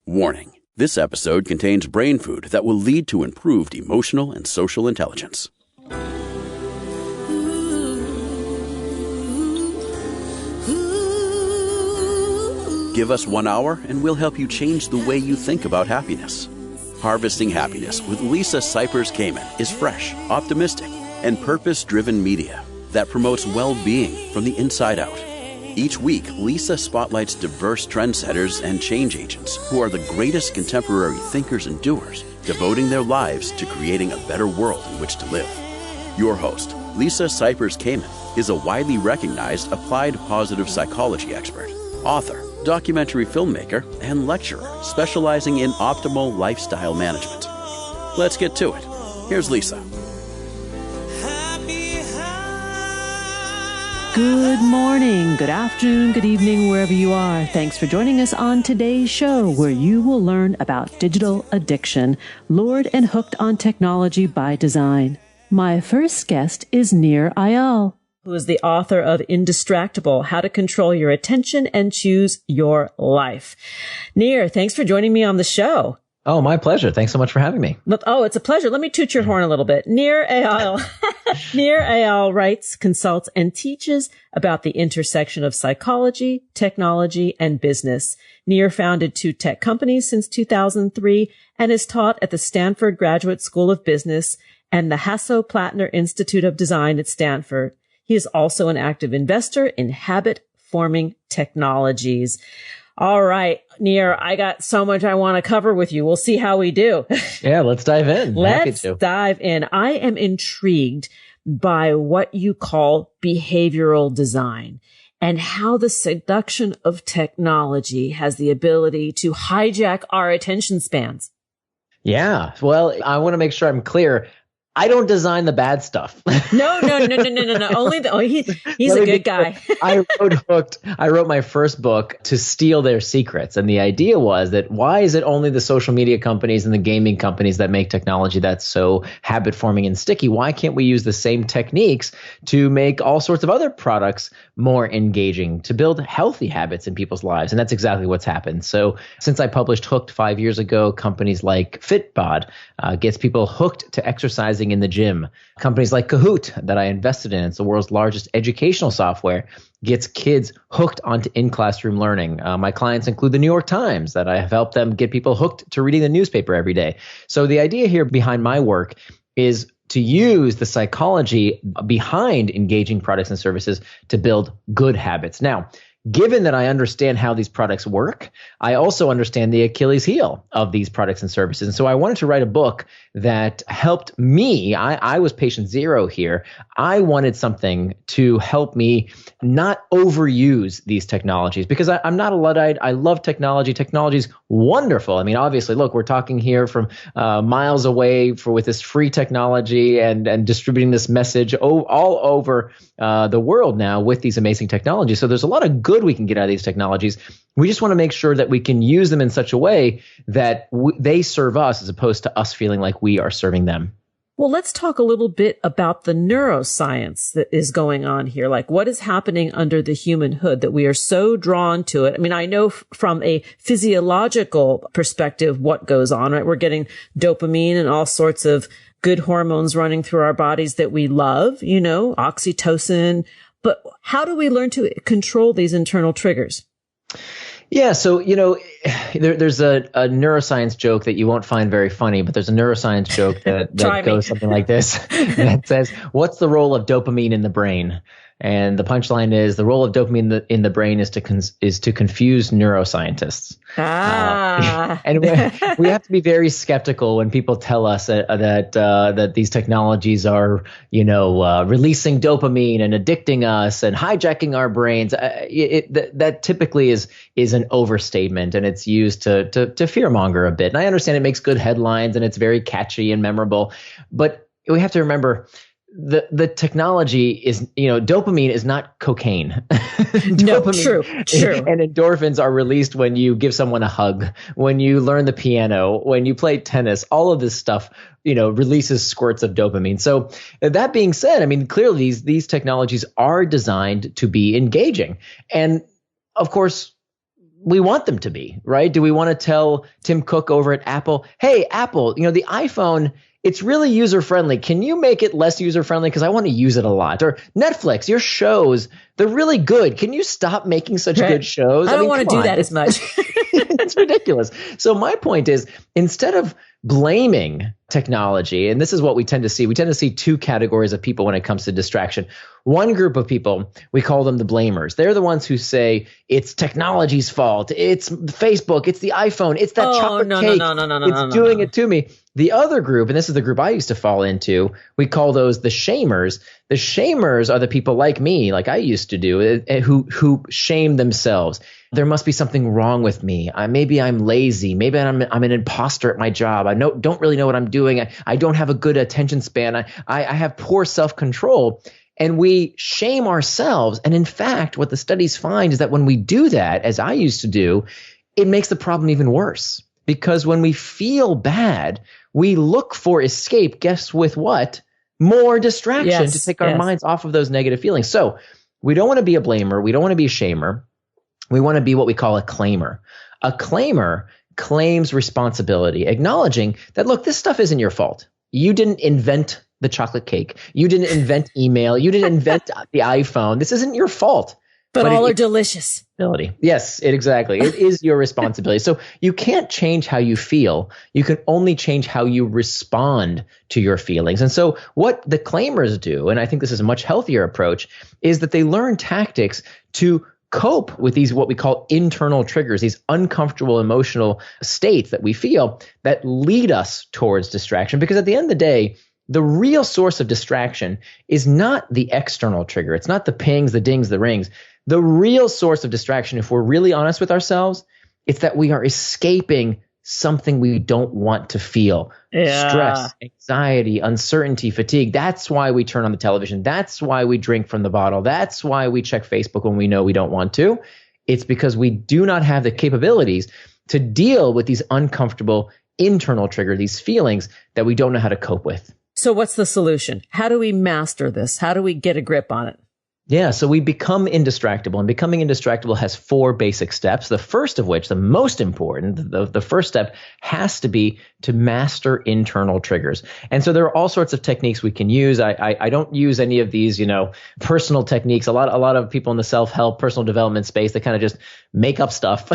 Warning. This episode contains brain food that will lead to improved emotional and social intelligence. Give us 1 hour and we'll help you change the way you think about happiness. Harvesting Happiness with Lisa Cypers-Kamen is fresh, optimistic, and purpose-driven media that promotes well-being from the inside out. Each week, Lisa spotlights diverse trendsetters and change agents who are the greatest contemporary thinkers and doers, devoting their lives to creating a better world in which to live. Your host, Lisa Cypers-Kamen, is a widely recognized applied positive psychology expert, author, documentary filmmaker, and lecturer specializing in optimal lifestyle management. Let's get to it. Here's Lisa. Good morning, good afternoon, good evening, wherever you are. Thanks for joining us on today's show, where you will learn about digital addiction, lured and hooked on technology by design. My first guest is Eyal, who is the author of Indistractable: How to Control Your Attention and Choose Your Life. Nir, thanks for joining me on the show. Oh, my pleasure. Thanks so much for having me. Oh, it's a pleasure. Let me toot your horn a little bit. Nir Eyal. Nir Eyal writes, consults, and teaches about the intersection of psychology, technology, and business. Nir founded 2 tech companies since 2003 and is taught at the Stanford Graduate School of Business and the Hasso-Plattner Institute of Design at Stanford. He is also an active investor in habit-forming technologies. All right, Nir, I got so much I want to cover with you. We'll see how we do. Yeah, let's dive in. Let's dive in. I am intrigued by what you call behavioral design and how the seduction of technology has the ability to hijack our attention spans. Yeah, well, I want to make sure I'm clear. I don't design the bad stuff. No. Only he's a good guy. I wrote Hooked. I wrote my first book to steal their secrets. And the idea was that why is it only the social media companies and the gaming companies that make technology that's so habit forming and sticky? Why can't we use the same techniques to make all sorts of other products more engaging, to build healthy habits in people's lives? And that's exactly what's happened. So since I published Hooked 5 years ago, companies like Fitbod gets people hooked to exercising in the gym. Companies like Kahoot that I invested in, it's the world's largest educational software, gets kids hooked onto in-classroom learning. My clients include the New York Times, that I have helped them get people hooked to reading the newspaper every day. So the idea here behind my work is to use the psychology behind engaging products and services to build good habits. Now, given that I understand how these products work, I also understand the Achilles heel of these products and services. And so I wanted to write a book that helped me. I was patient zero here. I wanted something to help me not overuse these technologies, because I'm not a Luddite. I love technology. Technology's wonderful. I mean, obviously, look, we're talking here from miles away with this free technology and distributing this message all over the world now with these amazing technologies. So there's a lot of good we can get out of these technologies. We just want to make sure that we can use them in such a way that they serve us as opposed to us feeling like we are serving them. Well, let's talk a little bit about the neuroscience that is going on here. Like, what is happening under the human hood that we are so drawn to it? I mean, I know from a physiological perspective what goes on, right? We're getting dopamine and all sorts of good hormones running through our bodies that we love, oxytocin. But how do we learn to control these internal triggers? Yeah, so, there's a neuroscience joke that you won't find very funny, but there's a neuroscience joke that goes something like this, that says, what's the role of dopamine in the brain? And the punchline is the role of dopamine in the brain is to confuse neuroscientists. And we have to be very skeptical when people tell us that these technologies are, releasing dopamine and addicting us and hijacking our brains. That typically is an overstatement, and it's used to fearmonger a bit. And I understand it makes good headlines and it's very catchy and memorable, but we have to remember the technology is, dopamine is not cocaine. No, true. And endorphins are released when you give someone a hug, when you learn the piano, when you play tennis. All of this stuff, releases squirts of dopamine. So that being said, I mean, clearly these technologies are designed to be engaging. And of course, we want them to be, right? Do we want to tell Tim Cook over at Apple, hey, Apple, the iPhone, it's really user-friendly. Can you make it less user-friendly? Because I want to use it a lot. Or Netflix, your shows, they're really good. Can you stop making such good shows? I don't want to do that as much. It's ridiculous. So my point is, instead of blaming technology, and this is what we tend to see two categories of people when it comes to distraction. One group of people, we call them the blamers. They're the ones who say it's technology's fault. It's Facebook. It's the iPhone. It's that chocolate cake. It's doing it to me. The other group, and this is the group I used to fall into, we call those the shamers. The shamers are the people like me, like I used to do, who shame themselves. There must be something wrong with me. Maybe I'm lazy. Maybe I'm an imposter at my job. I don't really know what I'm doing. I don't have a good attention span. I have poor self-control. And we shame ourselves. And in fact, what the studies find is that when we do that, as I used to do, it makes the problem even worse. Because when we feel bad, we look for escape. Guess with what? More distraction to take our minds off of those negative feelings. So we don't want to be a blamer. We don't want to be a shamer. We want to be what we call a claimer. A claimer claims responsibility, acknowledging that, look, this stuff isn't your fault. You didn't invent the chocolate cake. You didn't invent email. You didn't invent the iPhone. This isn't your fault. But all are delicious. Yes, exactly. It is your responsibility. So you can't change how you feel. You can only change how you respond to your feelings. And so what the claimers do, and I think this is a much healthier approach, is that they learn tactics to cope with these what we call internal triggers, these uncomfortable emotional states that we feel that lead us towards distraction. Because at the end of the day, the real source of distraction is not the external trigger. It's not the pings, the dings, the rings. The real source of distraction, if we're really honest with ourselves, it's that we are escaping something we don't want to feel. Stress, anxiety, uncertainty, fatigue. That's why we turn on the television. That's why we drink from the bottle. That's why we check Facebook when we know we don't want to. It's because we do not have the capabilities to deal with these uncomfortable internal triggers, these feelings that we don't know how to cope with. So what's the solution? How do we master this? How do we get a grip on it? Yeah, so we become indistractable, and becoming indistractable has 4 basic steps. The first of which, the most important, the first step has to be to master internal triggers. And so there are all sorts of techniques we can use. I don't use any of these, personal techniques. A lot of people in the self-help, personal development space, they kind of just make up stuff.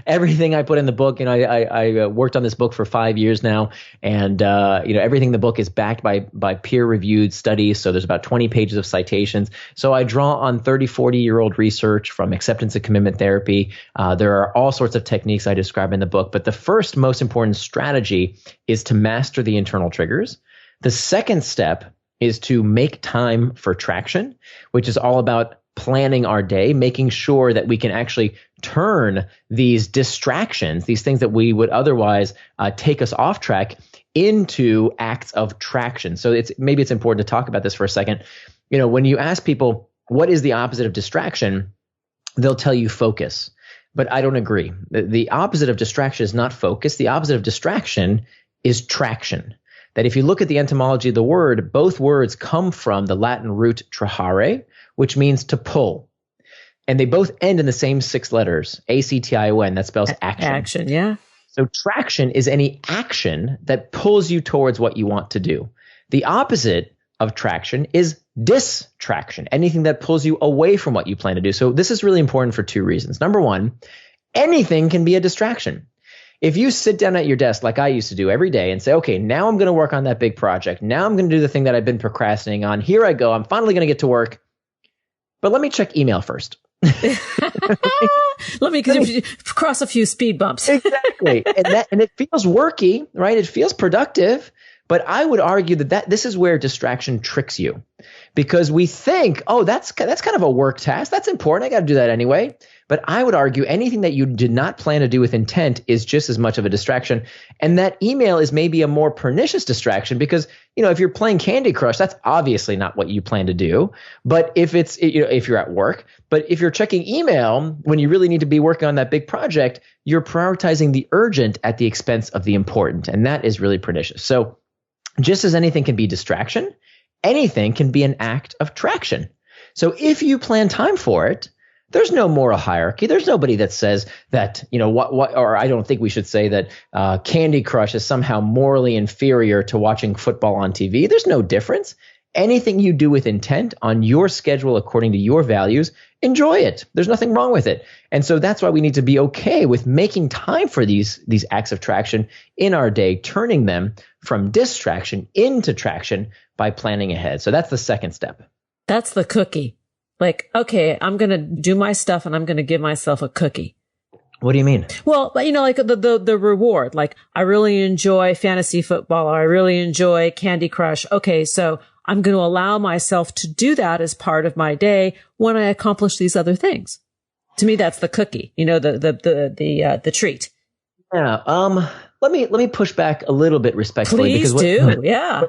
Everything I put in the book, I worked on this book for 5 years now, and everything in the book is backed by peer-reviewed studies. So there's about 20 pages of citations. So I draw on 30, 40-year-old research from acceptance and commitment therapy. There are all sorts of techniques I describe in the book, but the first most important strategy is to master the internal triggers. The second step is to make time for traction, which is all about planning our day, making sure that we can actually turn these distractions, these things that we would otherwise take us off track, into acts of traction. So maybe it's important to talk about this for a second. When you ask people, what is the opposite of distraction? They'll tell you focus. But I don't agree. The opposite of distraction is not focus. The opposite of distraction is traction. That if you look at the etymology of the word, both words come from the Latin root trahare, which means to pull. And they both end in the same 6 letters, A-C-T-I-O-N. That spells action. Action, yeah. So traction is any action that pulls you towards what you want to do. The opposite of traction is distraction, anything that pulls you away from what you plan to do. So this is really important for 2 reasons. Number one, anything can be a distraction. If you sit down at your desk like I used to do every day and say, okay, now I'm going to work on that big project. Now I'm going to do the thing that I've been procrastinating on. Here I go. I'm finally going to get to work. But let me check email first. Let me cross a few speed bumps. Exactly. And it feels worky, right? It feels productive. But I would argue that this is where distraction tricks you, because we think, oh, that's kind of a work task. That's important. I got to do that anyway. But I would argue anything that you did not plan to do with intent is just as much of a distraction. And that email is maybe a more pernicious distraction because, if you're playing Candy Crush, that's obviously not what you plan to do. But if if you're at work, but if you're checking email when you really need to be working on that big project, you're prioritizing the urgent at the expense of the important. And that is really pernicious. So just as anything can be distraction, anything can be an act of traction. So if you plan time for it, There's no moral hierarchy. There's nobody that says that, or I don't think we should say that Candy Crush is somehow morally inferior to watching football on TV. There's no difference. Anything you do with intent on your schedule according to your values, enjoy it. There's nothing wrong with it. And so that's why we need to be okay with making time for these acts of traction in our day, turning them from distraction into traction by planning ahead. So that's the second step. That's the cookie. Like, okay, I'm going to do my stuff and I'm going to give myself a cookie. What do you mean? Well, like the reward, like I really enjoy fantasy football or I really enjoy Candy Crush. Okay. So I'm going to allow myself to do that as part of my day when I accomplish these other things. To me, that's the cookie, the treat. Yeah. Let me push back a little bit respectfully. Please do. Yeah.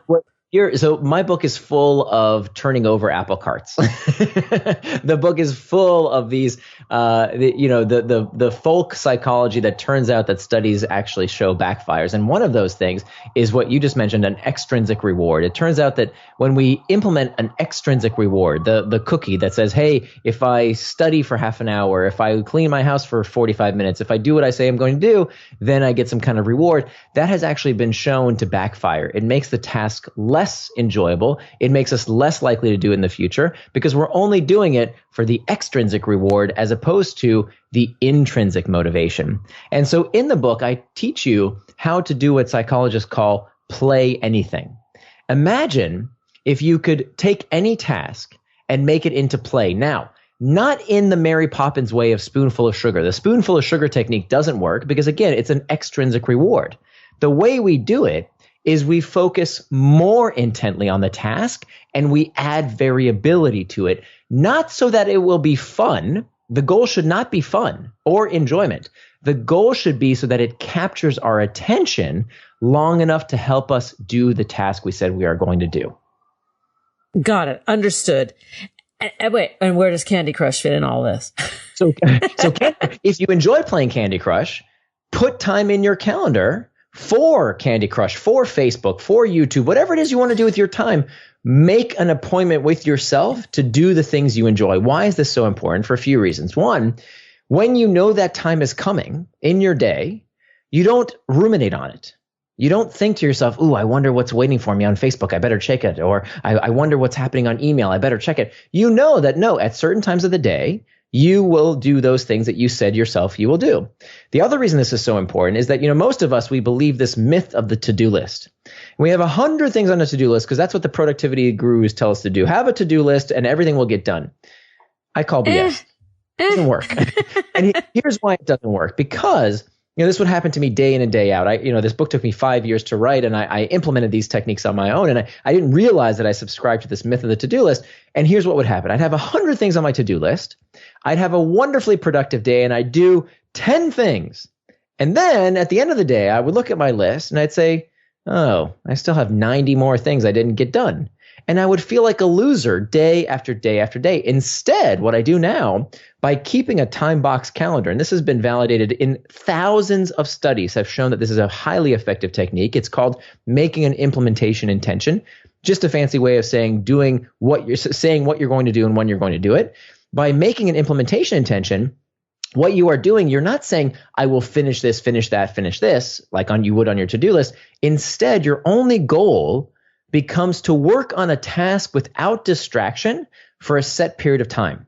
So my book is full of turning over apple carts. The book is full of these, the folk psychology that turns out that studies actually show backfires. And one of those things is what you just mentioned, an extrinsic reward. It turns out that when we implement an extrinsic reward, the cookie that says, hey, if I study for half an hour, if I clean my house for 45 minutes, if I do what I say I'm going to do, then I get some kind of reward. That has actually been shown to backfire. It makes the task less enjoyable. It makes us less likely to do it in the future because we're only doing it for the extrinsic reward as opposed to the intrinsic motivation. And so in the book, I teach you how to do what psychologists call play anything. Imagine if you could take any task and make it into play. Now, not in the Mary Poppins way of spoonful of sugar. The spoonful of sugar technique doesn't work because, again, it's an extrinsic reward. The way we do it is we focus more intently on the task and we add variability to it, not so that it will be fun. The goal should not be fun or enjoyment. The goal should be so that it captures our attention long enough to help us do the task we said we are going to do. Got it. Understood. Wait, and where does Candy Crush fit in all this? So if you enjoy playing Candy Crush, put time in your calendar for Candy Crush, for Facebook, for YouTube, whatever it is you want to do with your time. Make an appointment with yourself to do the things you enjoy. Why is this so important? For a few reasons. One, when you know that time is coming in your day, you don't ruminate on it. You don't think to yourself, ooh, I wonder what's waiting for me on Facebook. I better check it. Or I wonder what's happening on email. I better check it. You know that no, at certain times of the day, you will do those things that you said yourself you will do. The other reason this is so important is that, most of us, we believe this myth of the to-do list. We have 100 things on a to-do list because that's what the productivity gurus tell us to do. Have a to-do list and everything will get done. I call BS. It doesn't work. And here's why it doesn't work. Because this would happen to me day in and day out. This book took me 5 years to write, and I implemented these techniques on my own, and I didn't realize that I subscribed to this myth of the to-do list. And here's what would happen. I'd have 100 things on my to-do list. I'd have a wonderfully productive day, and I'd do 10 things. And then at the end of the day, I would look at my list, and I'd say, oh, I still have 90 more things I didn't get done. And I would feel like a loser day after day after day. Instead, what I do now, by keeping a time box calendar, and this has been validated in thousands of studies have shown that this is a highly effective technique. It's called making an implementation intention, just a fancy way of saying what you're going to do and when you're going to do it. By making an implementation intention, what you are doing, you're not saying, I will finish this, finish that, finish this, like you would on your to-do list. Instead, your only goal becomes to work on a task without distraction for a set period of time.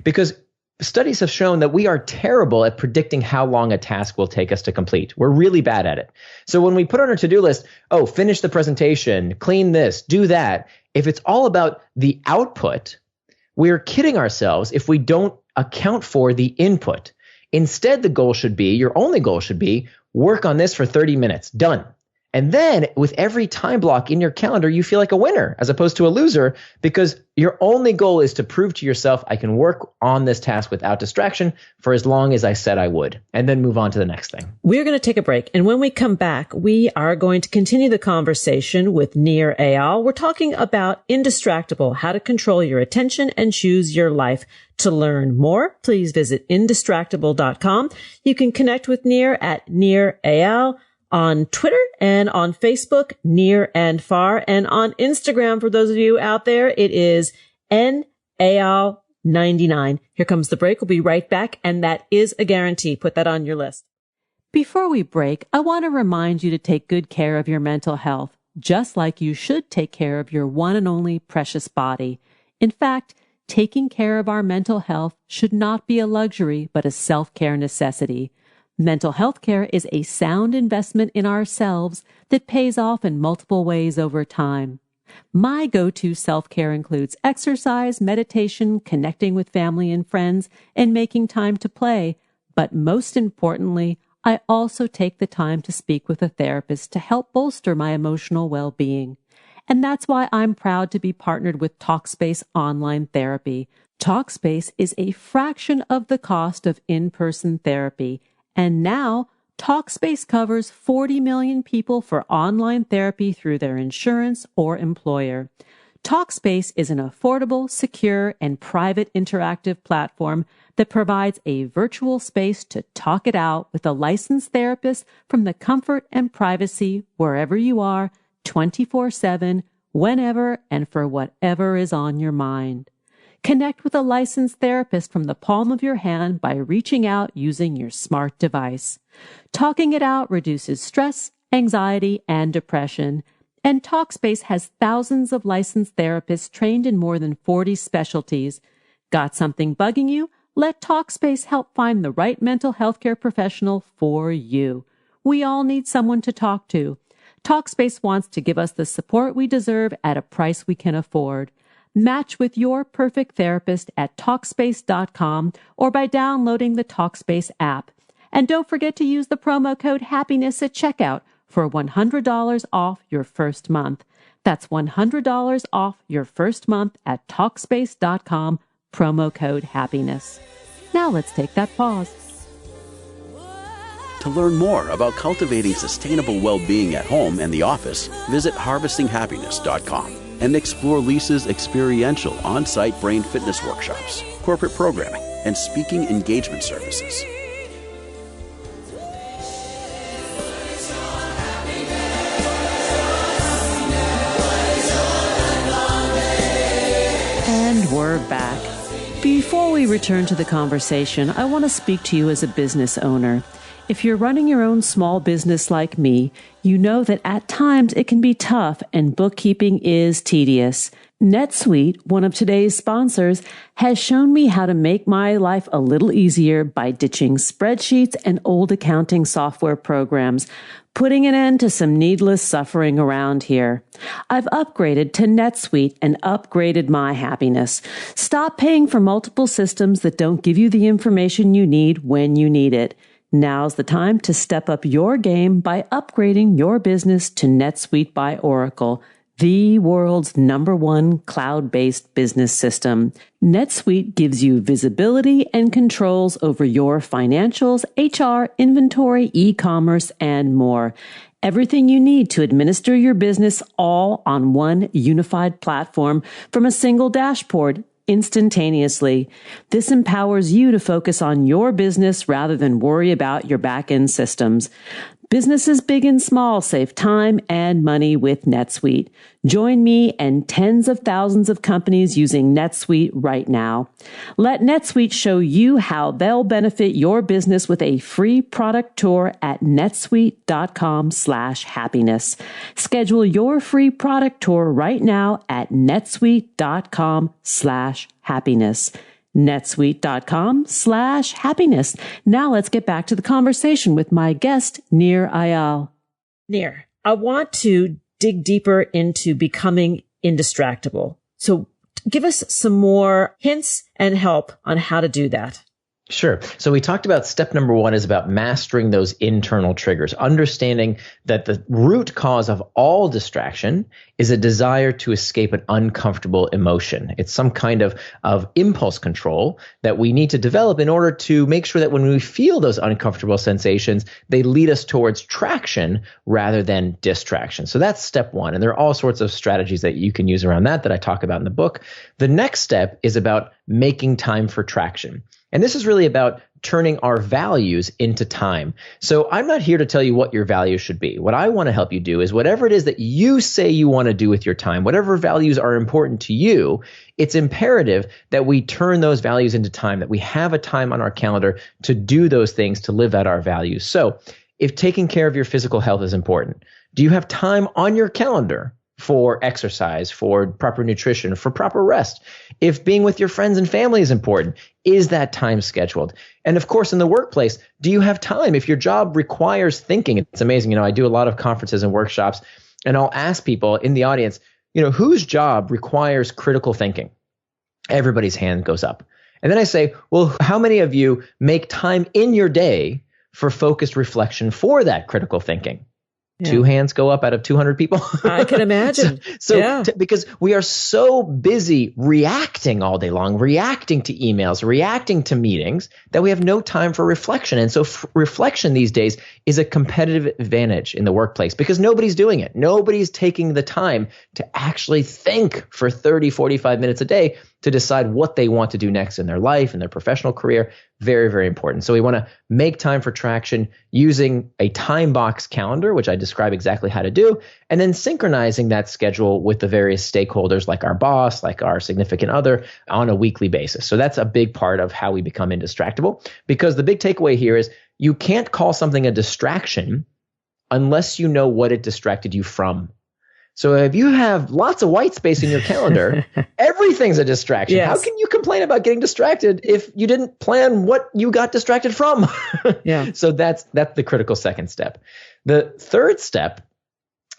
Because studies have shown that we are terrible at predicting how long a task will take us to complete. We're really bad at it. So when we put on our to-do list, finish the presentation, clean this, do that. If it's all about the output, we're kidding ourselves if we don't account for the input. Instead, your only goal should be work on this for 30 minutes, done. And then with every time block in your calendar, you feel like a winner as opposed to a loser because your only goal is to prove to yourself, I can work on this task without distraction for as long as I said I would, and then move on to the next thing. We're going to take a break. And when we come back, we are going to continue the conversation with Nir Eyal. We're talking about Indistractable, how to control your attention and choose your life. To learn more, please visit indistractable.com. You can connect with Nir at Nir Eyal on Twitter and on Facebook, Near and Far, and on Instagram. For those of you out there, it is N Eyal $99. Here comes the break. We'll be right back. And that is a guarantee. Put that on your list. Before we break, I want to remind you to take good care of your mental health, just like you should take care of your one and only precious body. In fact, taking care of our mental health should not be a luxury, but a self-care necessity. Mental health care is a sound investment in ourselves that pays off in multiple ways over time. My go-to self-care includes exercise, meditation, connecting with family and friends, and making time to play. But most importantly, I also take the time to speak with a therapist to help bolster my emotional well-being. And that's why I'm proud to be partnered with Talkspace Online Therapy. Talkspace is a fraction of the cost of in-person therapy. And now, Talkspace covers 40 million people for online therapy through their insurance or employer. Talkspace is an affordable, secure, and private interactive platform that provides a virtual space to talk it out with a licensed therapist from the comfort and privacy wherever you are, 24/7, whenever, and for whatever is on your mind. Connect with a licensed therapist from the palm of your hand by reaching out using your smart device. Talking it out reduces stress, anxiety, and depression. And Talkspace has thousands of licensed therapists trained in more than 40 specialties. Got something bugging you? Let Talkspace help find the right mental health care professional for you. We all need someone to talk to. Talkspace wants to give us the support we deserve at a price we can afford. Match with your perfect therapist at Talkspace.com or by downloading the Talkspace app. And don't forget to use the promo code HAPPINESS at checkout for $100 off your first month. That's $100 off your first month at Talkspace.com, promo code HAPPINESS. Now let's take that pause. To learn more about cultivating sustainable well-being at home and the office, visit harvestinghappiness.com and explore Lisa's experiential on-site brain fitness workshops, corporate programming, and speaking engagement services. And we're back. Before we return to the conversation, I want to speak to you as a business owner. If you're running your own small business like me, you know that at times it can be tough and bookkeeping is tedious. NetSuite, one of today's sponsors, has shown me how to make my life a little easier by ditching spreadsheets and old accounting software programs, putting an end to some needless suffering around here. I've upgraded to NetSuite and upgraded my happiness. Stop paying for multiple systems that don't give you the information you need when you need it. Now's the time to step up your game by upgrading your business to NetSuite by Oracle, the world's #1 cloud-based business system. NetSuite gives you visibility and controls over your financials, HR, inventory, e-commerce, and more. Everything you need to administer your business all on one unified platform from a single dashboard instantaneously. This empowers you to focus on your business rather than worry about your back-end systems. Businesses big and small save time and money with NetSuite. Join me and tens of thousands of companies using NetSuite right now. Let NetSuite show you how they'll benefit your business with a free product tour at netsuite.com/happiness. Schedule your free product tour right now at netsuite.com/happiness. netsuite.com/happiness. Now let's get back to the conversation with my guest, Nir Eyal. Nir, I want to dig deeper into becoming indistractable. So give us some more hints and help on how to do that. Sure. So we talked about step number 1 is about mastering those internal triggers, understanding that the root cause of all distraction is a desire to escape an uncomfortable emotion. It's some kind of impulse control that we need to develop in order to make sure that when we feel those uncomfortable sensations, they lead us towards traction rather than distraction. So that's step 1. And there are all sorts of strategies that you can use around that I talk about in the book. The next step is about making time for traction. And this is really about turning our values into time. So I'm not here to tell you what your values should be. What I want to help you do is whatever it is that you say you want to do with your time, whatever values are important to you, it's imperative that we turn those values into time, that we have a time on our calendar to do those things, to live out our values. So if taking care of your physical health is important, do you have time on your calendar for exercise, for proper nutrition, for proper rest? If being with your friends and family is important, is that time scheduled? And of course, in the workplace, do you have time? If your job requires thinking, it's amazing. I do a lot of conferences and workshops, and I'll ask people in the audience, whose job requires critical thinking? Everybody's hand goes up. And then I say, well, how many of you make time in your day for focused reflection for that critical thinking? Yeah. 2 hands go up out of 200 people. I can imagine. Because we are so busy reacting all day long, reacting to emails, reacting to meetings, that we have no time for reflection. And so reflection these days is a competitive advantage in the workplace because nobody's doing it. Nobody's taking the time to actually think for 30, 45 minutes a day to decide what they want to do next in their life, in their professional career. Very, very important. So we want to make time for traction using a time box calendar, which I describe exactly how to do, and then synchronizing that schedule with the various stakeholders like our boss, like our significant other on a weekly basis. So that's a big part of how we become indistractable, because the big takeaway here is you can't call something a distraction unless you know what it distracted you from. So if you have lots of white space in your calendar, everything's a distraction. Yes. How can you complain about getting distracted if you didn't plan what you got distracted from? Yeah. So that's the critical second step. The third step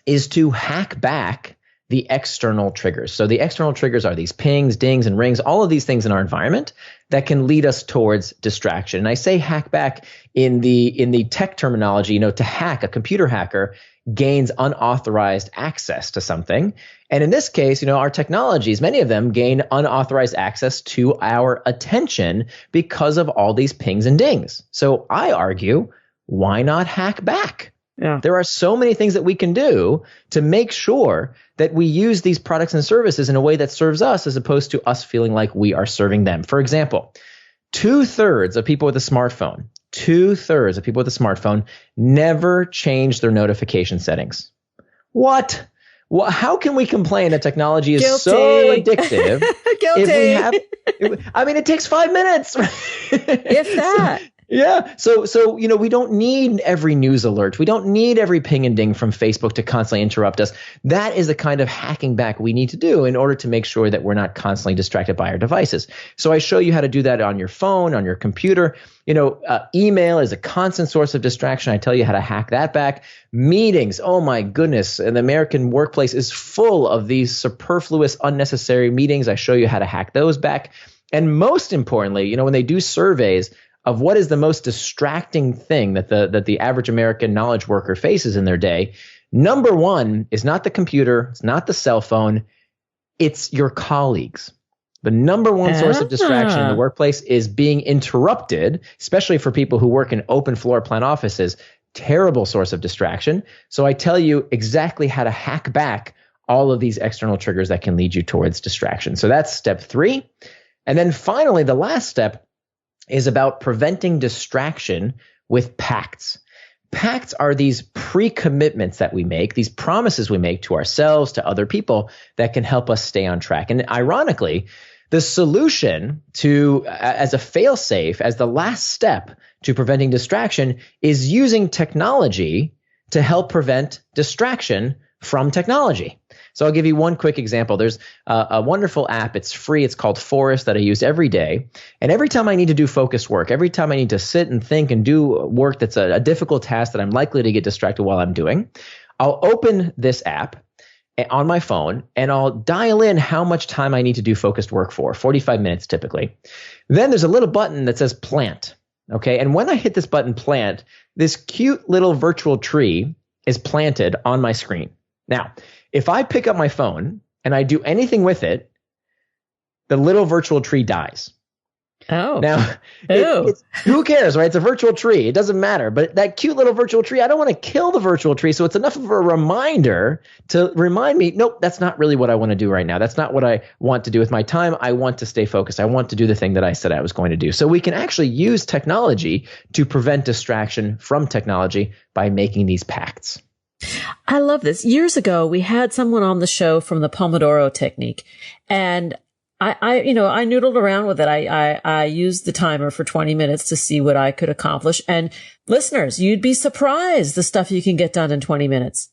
is to hack back the external triggers. So the external triggers are these pings, dings, and rings, all of these things in our environment that can lead us towards distraction. And I say hack back in the tech terminology, to hack, a computer hacker gains unauthorized access to something. And in this case, our technologies, many of them gain unauthorized access to our attention because of all these pings and dings. So I argue, why not hack back? Yeah. There are so many things that we can do to make sure that we use these products and services in a way that serves us as opposed to us feeling like we are serving them. For example, 2/3 of people with a smartphone, 2/3 of people with a smartphone never change their notification settings. What? Well, how can we complain that technology is Guilty. So addictive? Guilty. It takes 5 minutes. If that. Yeah. So, we don't need every news alert. We don't need every ping and ding from Facebook to constantly interrupt us. That is the kind of hacking back we need to do in order to make sure that we're not constantly distracted by our devices. So I show you how to do that on your phone, on your computer. Email is a constant source of distraction. I tell you how to hack that back. Meetings. Oh my goodness. And the American workplace is full of these superfluous, unnecessary meetings. I show you how to hack those back. And most importantly, when they do surveys of what is the most distracting thing that the average American knowledge worker faces in their day, number one is not the computer, it's not the cell phone, it's your colleagues. The number one source of distraction in the workplace is being interrupted, especially for people who work in open floor plan offices. Terrible source of distraction. So I tell you exactly how to hack back all of these external triggers that can lead you towards distraction. So that's step 3. And then finally, the last step is about preventing distraction with pacts. Pacts are these pre-commitments that we make, these promises we make to ourselves, to other people that can help us stay on track. And ironically, the solution as a fail-safe, as the last step to preventing distraction, is using technology to help prevent distraction from technology. So I'll give you one quick example. There's a wonderful app. It's free. It's called Forest that I use every day. And every time I need to do focused work, every time I need to sit and think and do work that's a difficult task that I'm likely to get distracted while I'm doing, I'll open this app on my phone and I'll dial in how much time I need to do focused work for, 45 minutes typically. Then there's a little button that says plant. Okay. And when I hit this button plant, this cute little virtual tree is planted on my screen. Now, if I pick up my phone and I do anything with it, the little virtual tree dies. Oh. Now, who cares, right? It's a virtual tree. It doesn't matter. But that cute little virtual tree, I don't want to kill the virtual tree. So it's enough of a reminder to remind me, nope, that's not really what I want to do right now. That's not what I want to do with my time. I want to stay focused. I want to do the thing that I said I was going to do. So we can actually use technology to prevent distraction from technology by making these pacts. I love this. Years ago, we had someone on the show from the Pomodoro technique, and I noodled around with it. I used the timer for 20 minutes to see what I could accomplish. And listeners, you'd be surprised the stuff you can get done in 20 minutes.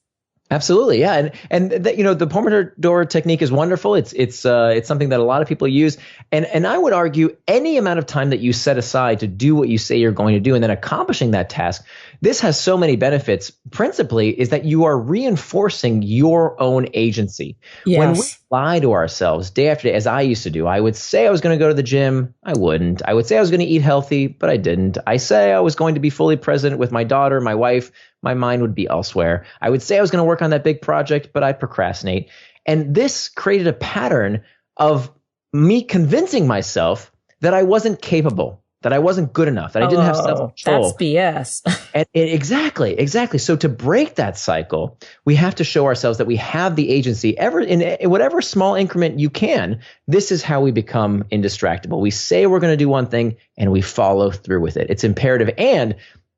Absolutely. Yeah. And the Pomodoro technique is wonderful. It's something that a lot of people use. And I would argue any amount of time that you set aside to do what you say you're going to do and then accomplishing that task, this has so many benefits. Principally is that you are reinforcing your own agency. Yes. When we lie to ourselves day after day, as I used to do, I would say I was going to go to the gym. I wouldn't. I would say I was going to eat healthy, but I didn't. I say I was going to be fully present with my daughter, my wife. My mind would be elsewhere. I would say I was going to work on that big project, but I'd procrastinate. And this created a pattern of me convincing myself that I wasn't capable, that I wasn't good enough, that I didn't have self-control. That's BS. Exactly. So to break that cycle, we have to show ourselves that we have the agency in whatever small increment you can. This is how we become indistractable. We say we're going to do one thing and we follow through with it. It's imperative. And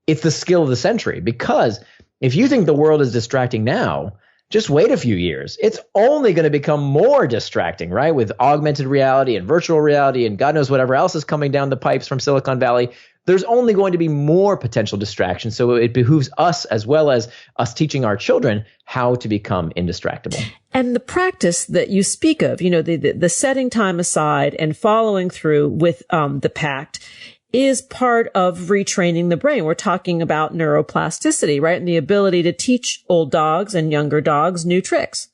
it's the skill of the century, because if you think the world is distracting now, just wait a few years. It's only going to become more distracting, right? With augmented reality and virtual reality and God knows whatever else is coming down the pipes from Silicon Valley. There's only going to be more potential distraction. So it behooves us, as well as us teaching our children, how to become indistractable. And the practice that you speak of, the setting time aside and following through with the pact, is part of retraining the brain. We're talking about neuroplasticity, right? And the ability to teach old dogs and younger dogs new tricks.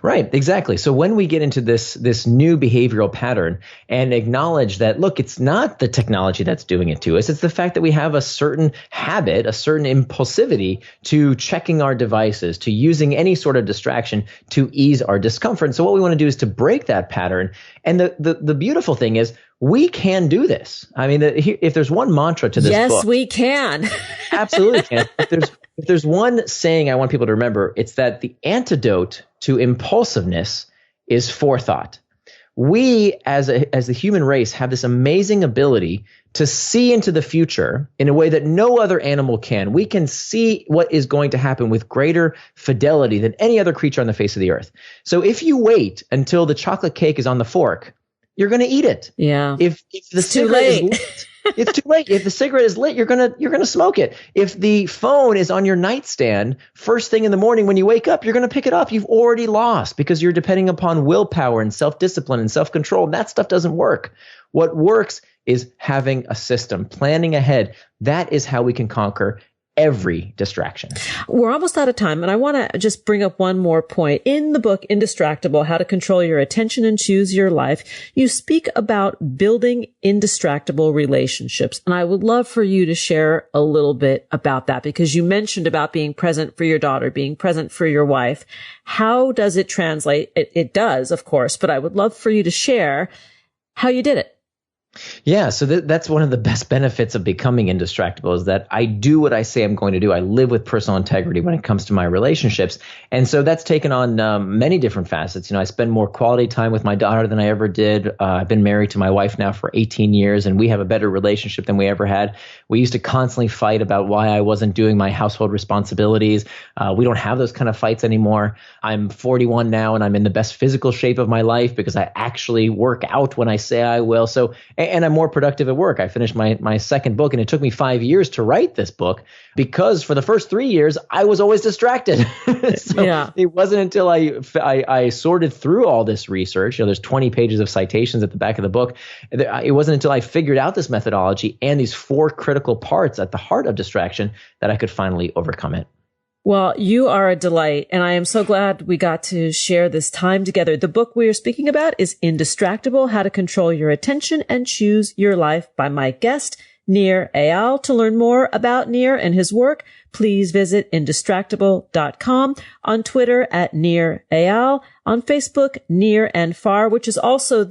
Right, exactly. So when we get into this new behavioral pattern and acknowledge that, look, it's not the technology that's doing it to us. It's the fact that we have a certain habit, a certain impulsivity to checking our devices, to using any sort of distraction to ease our discomfort. And so what we want to do is to break that pattern. And the beautiful thing is we can do this. I mean, if there's one mantra to this book. Yes, we can. Absolutely can. If there's one saying I want people to remember, it's that the antidote to impulsiveness is forethought. We, as the human race, have this amazing ability to see into the future in a way that no other animal can. We can see what is going to happen with greater fidelity than any other creature on the face of the earth. So if you wait until the chocolate cake is on the fork, you're going to eat it. Yeah. If the cigarette is lit, it's too late. If the cigarette is lit, you're gonna smoke it. If the phone is on your nightstand, first thing in the morning when you wake up, you're gonna pick it up. You've already lost because you're depending upon willpower and self-discipline and self-control. That stuff doesn't work. What works is having a system, planning ahead. That is how we can conquer every distraction. We're almost out of time, and I want to just bring up one more point. In the book, Indistractable, How to Control Your Attention and Choose Your Life, you speak about building indistractable relationships. And I would love for you to share a little bit about that, because you mentioned about being present for your daughter, being present for your wife. How does it translate? It does, of course, but I would love for you to share how you did it. Yeah, so that's one of the best benefits of becoming indistractable, is that I do what I say I'm going to do. I live with personal integrity when it comes to my relationships. And so that's taken on many different facets. I spend more quality time with my daughter than I ever did. I've been married to my wife now for 18 years, and we have a better relationship than we ever had. We used to constantly fight about why I wasn't doing my household responsibilities. We don't have those kind of fights anymore. I'm 41 now, and I'm in the best physical shape of my life because I actually work out when I say I will. So, and I'm more productive at work. I finished my second book, and it took me 5 years to write this book because for the first 3 years, I was always distracted. So It wasn't until I sorted through all this research. There's 20 pages of citations at the back of the book. It wasn't until I figured out this methodology and these 4 critical parts at the heart of distraction that I could finally overcome it. Well, you are a delight, and I am so glad we got to share this time together. The book we are speaking about is Indistractable, How to Control Your Attention and Choose Your Life, by my guest, Nir Eyal. To learn more about Nir and his work, please visit indistractable.com, on Twitter at Nir Eyal, on Facebook, Nir and Far, which is also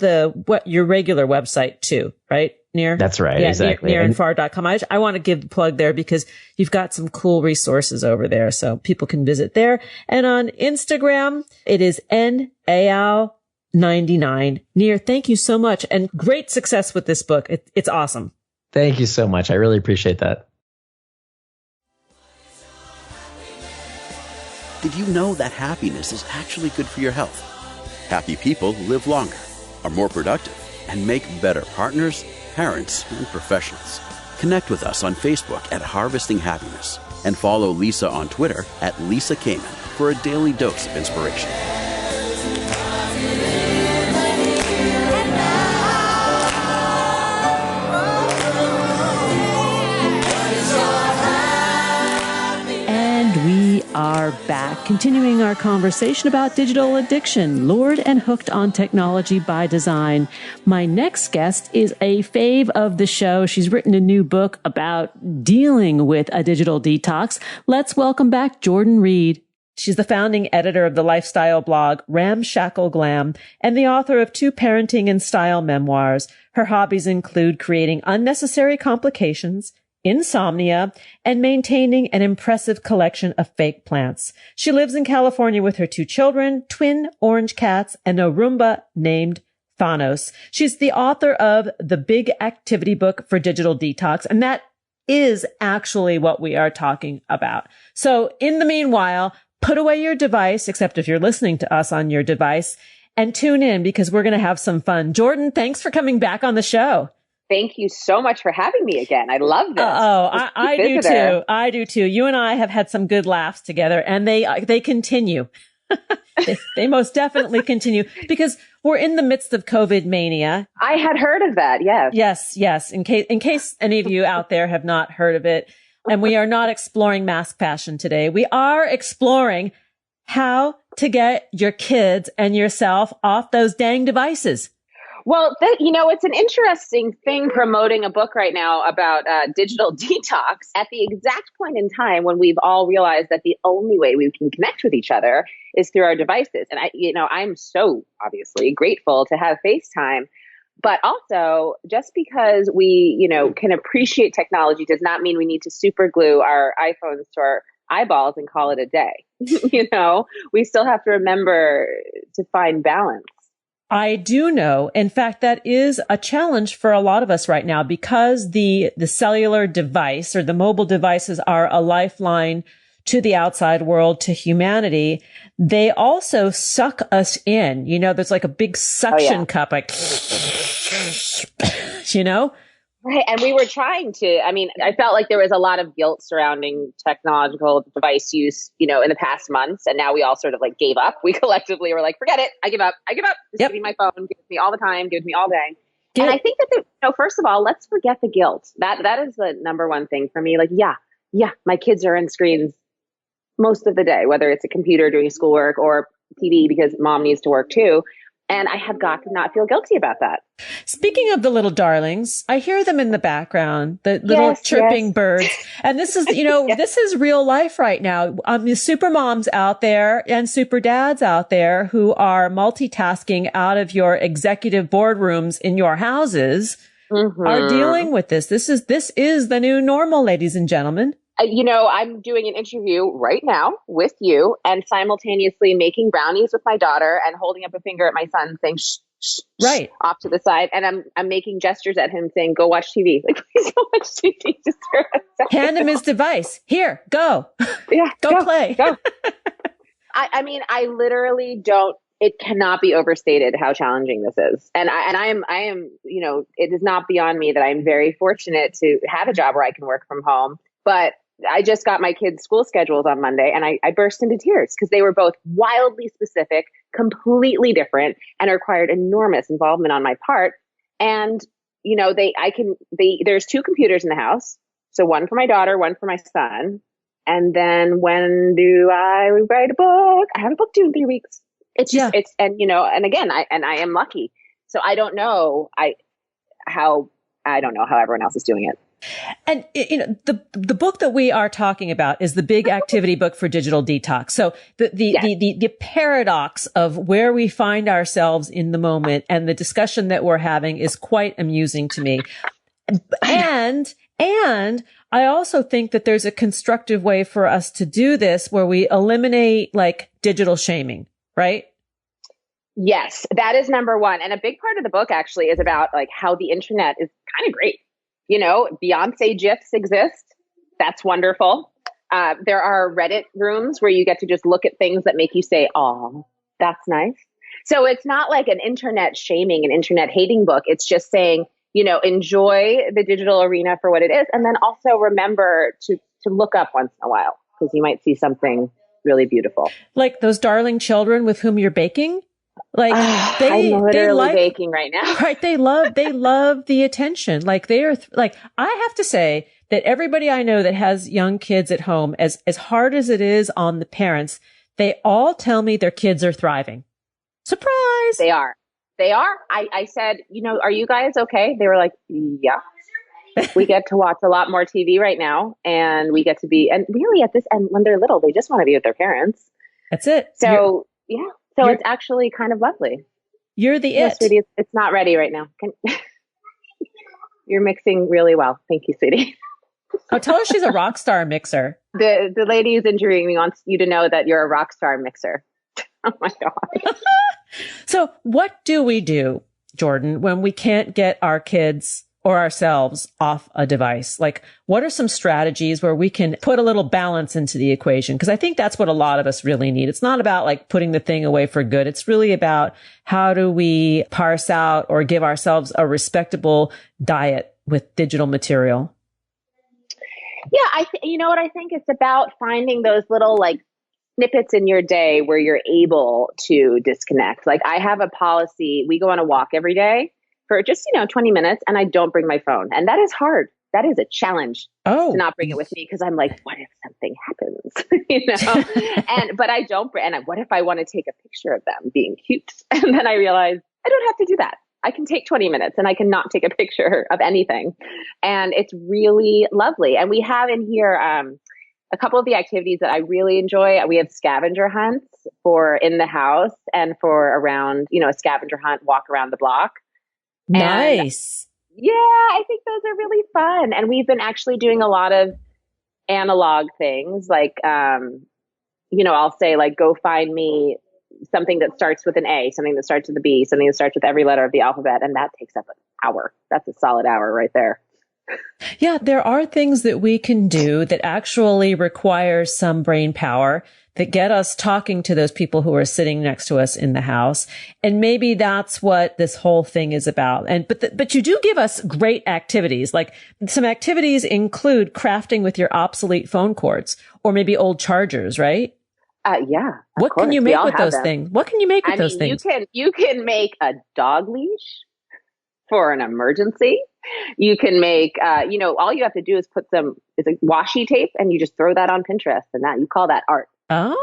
your regular website too, right? Nir? That's right. Yeah, exactly. Nirandfar.com. I want to give the plug there because you've got some cool resources over there. So people can visit there. And on Instagram, it is NAyal99. Nir, thank you so much. And great success with this book. It's awesome. Thank you so much. I really appreciate that. Did you know that happiness is actually good for your health? Happy people live longer, are more productive, and make better partners, parents, and professionals. Connect with us on Facebook at Harvesting Happiness and follow Lisa on Twitter at Lisa Kamen for a daily dose of inspiration. We are back, continuing our conversation about digital addiction, lured and hooked on technology by design. My next guest is a fave of the show. She's written a new book about dealing with a digital detox. Let's welcome back Jordan Reid. She's the founding editor of the lifestyle blog Ramshackle Glam and the author of 2 parenting and style memoirs. Her hobbies include creating unnecessary complications, insomnia, and maintaining an impressive collection of fake plants. She lives in California with her 2 children, twin orange cats, and a Roomba named Thanos. She's the author of The Big Activity Book for Digital Detox, and that is actually what we are talking about. So in the meanwhile, put away your device, except if you're listening to us on your device, and tune in because we're going to have some fun. Jordan, thanks for coming back on the show. Thank you so much for having me again. I love this. I do too. I do too. You and I have had some good laughs together, and they continue. they most definitely continue because we're in the midst of COVID mania. I had heard of that. Yes. Yes. In case any of you out there have not heard of it, and we are not exploring mask fashion today. We are exploring how to get your kids and yourself off those dang devices. Well, it's an interesting thing promoting a book right now about digital detox at the exact point in time when we've all realized that the only way we can connect with each other is through our devices. And I'm so obviously grateful to have FaceTime, but also just because we, can appreciate technology does not mean we need to super glue our iPhones to our eyeballs and call it a day. We still have to remember to find balance. I do know. In fact, that is a challenge for a lot of us right now because the cellular device or the mobile devices are a lifeline to the outside world, to humanity. They also suck us in. There's like a big suction cup, like, Right. And we were trying to, I felt like there was a lot of guilt surrounding technological device use, in the past months. And now we all sort of gave up. We collectively were like, forget it. I give up. Just give me my phone. Give it to me all the time. Give it to me all day. And I think that, first of all, let's forget the guilt. That is the number one thing for me. My kids are in screens most of the day, whether it's a computer doing schoolwork or TV because mom needs to work too. And I have got to not feel guilty about that. Speaking of the little darlings, I hear them in the background, the little chirping birds. And this is, this is real life right now. The super moms out there and super dads out there who are multitasking out of your executive boardrooms in your houses are dealing with this. This is the new normal, ladies and gentlemen. I'm doing an interview right now with you and simultaneously making brownies with my daughter and holding up a finger at my son saying, shh, shh, right off to the side. And I'm making gestures at him saying, go watch TV. Please go watch TV. Just for a second. Hand him his device. Here, go. Yeah. go play. Go. I literally don't, it cannot be overstated how challenging this is. And I am, it is not beyond me that I'm very fortunate to have a job where I can work from home, but I just got my kids' school schedules on Monday and I burst into tears because they were both wildly specific, completely different, and required enormous involvement on my part. And, there's 2 computers in the house. So one for my daughter, one for my son. And then when do I write a book? I have a book due in 3 weeks. It's just, and again, I am lucky. So I don't know how everyone else is doing it. And the book that we are talking about is the big activity book for digital detox. So the paradox of where we find ourselves in the moment and the discussion that we're having is quite amusing to me. And I also think that there's a constructive way for us to do this where we eliminate like digital shaming, right? Yes, that is number one. And a big part of the book actually is about like how the internet is kind of great. Beyonce GIFs exist. That's wonderful. There are Reddit rooms where you get to just look at things that make you say, oh, that's nice. So it's not like an internet shaming, an internet hating book. It's just saying, enjoy the digital arena for what it is. And then also remember to look up once in a while because you might see something really beautiful. Like those darling children with whom you're baking. Like I'm literally baking right now. Right. They love the attention. Like they are I have to say that everybody I know that has young kids at home, as hard as it is on the parents, they all tell me their kids are thriving. Surprise. They are. I said, are you guys okay? They were like, yeah. We get to watch a lot more TV right now and we get to be, and really at this end, when they're little, they just want to be with their parents. That's it. So yeah. So it's actually kind of lovely. You're the it. Sweetie, it's not ready right now. You're mixing really well. Thank you, sweetie. Oh, tell her she's a rock star mixer. The lady who's interviewing me wants you to know that you're a rock star mixer. Oh my God. So what do we do, Jordan, when we can't get our kids or ourselves off a device? Like, what are some strategies where we can put a little balance into the equation? Because I think that's what a lot of us really need. It's not about like putting the thing away for good. It's really about how do we parse out or give ourselves a respectable diet with digital material? Yeah, you know what I think? It's about finding those little like snippets in your day where you're able to disconnect. Like I have a policy. We go on a walk every day for just, 20 minutes and I don't bring my phone. And that is hard. That is a challenge to not bring it with me because I'm like, what if something happens? But I don't. And what if I want to take a picture of them being cute? And then I realize I don't have to do that. I can take 20 minutes and I can not take a picture of anything. And it's really lovely. And we have in here a couple of the activities that I really enjoy. We have scavenger hunts for in the house and for around, a scavenger hunt, walk around the block. Nice. And, yeah, I think those are really fun. And we've been actually doing a lot of analog things like, I'll say like, go find me something that starts with an A, something that starts with a B, something that starts with every letter of the alphabet. And that takes up an hour. That's a solid hour right there. Yeah, there are things that we can do that actually require some brain power that get us talking to those people who are sitting next to us in the house. And maybe that's what this whole thing is about. But you do give us great activities. Like some activities include crafting with your obsolete phone cords or maybe old chargers, right? Yeah. What can you make with those things? What can you make with those things? You can make a dog leash for an emergency. You can make, all you have to do is put it's a washi tape and you just throw that on Pinterest and you call that art. That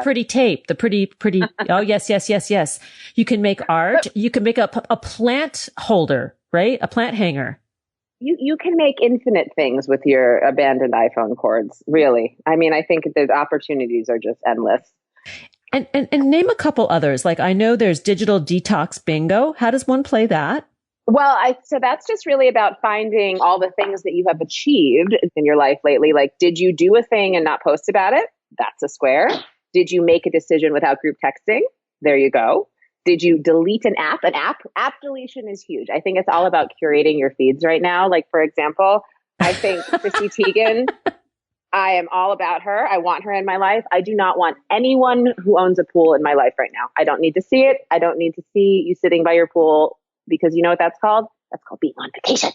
pretty tape, the pretty, oh, yes. You can make art. You can make a plant holder, right? A plant hanger. You can make infinite things with your abandoned iPhone cords, really. I mean, I think the opportunities are just endless. And name a couple others. Like I know there's digital detox bingo. How does one play that? Well, so that's just really about finding all the things that you have achieved in your life lately. Like, did you do a thing and not post about it? That's a square. Did you make a decision without group texting? There you go. Did you delete an app? App deletion is huge. I think it's all about curating your feeds right now. Like, for example, I think Chrissy Teigen, I am all about her. I want her in my life. I do not want anyone who owns a pool in my life right now. I don't need to see it. I don't need to see you sitting by your pool because you know what that's called? That's called being on vacation.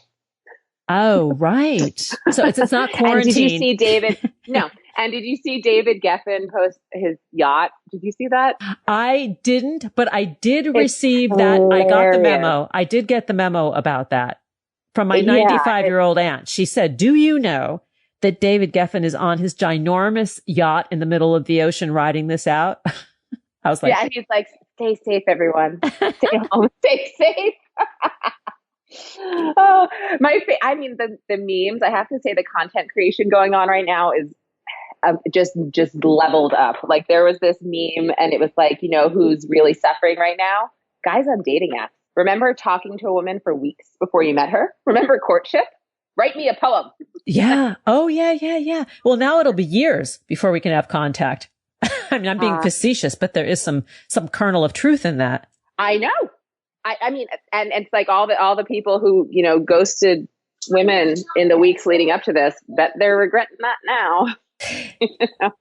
Oh, right. So it's not quarantine. And did you see David? No. And did you see David Geffen post his yacht? Did you see that? I didn't, but I did receive that. I got the memo. I did get the memo about that from my 95-year-old aunt. She said, do you know that David Geffen is on his ginormous yacht in the middle of the ocean riding this out? I was like, yeah, he's like, stay safe, everyone. Stay home, stay safe. Oh, I mean, the memes, I have to say the content creation going on right now is just leveled up. Like there was this meme and it was like, who's really suffering right now? Guys on dating apps. Remember talking to a woman for weeks before you met her? Remember courtship? Write me a poem. Yeah. Oh, yeah. Well, now it'll be years before we can have contact. I mean, I'm being facetious, but there is some kernel of truth in that. I know. I mean, and it's like all the people who, ghosted women in the weeks leading up to this, that they're regretting that now.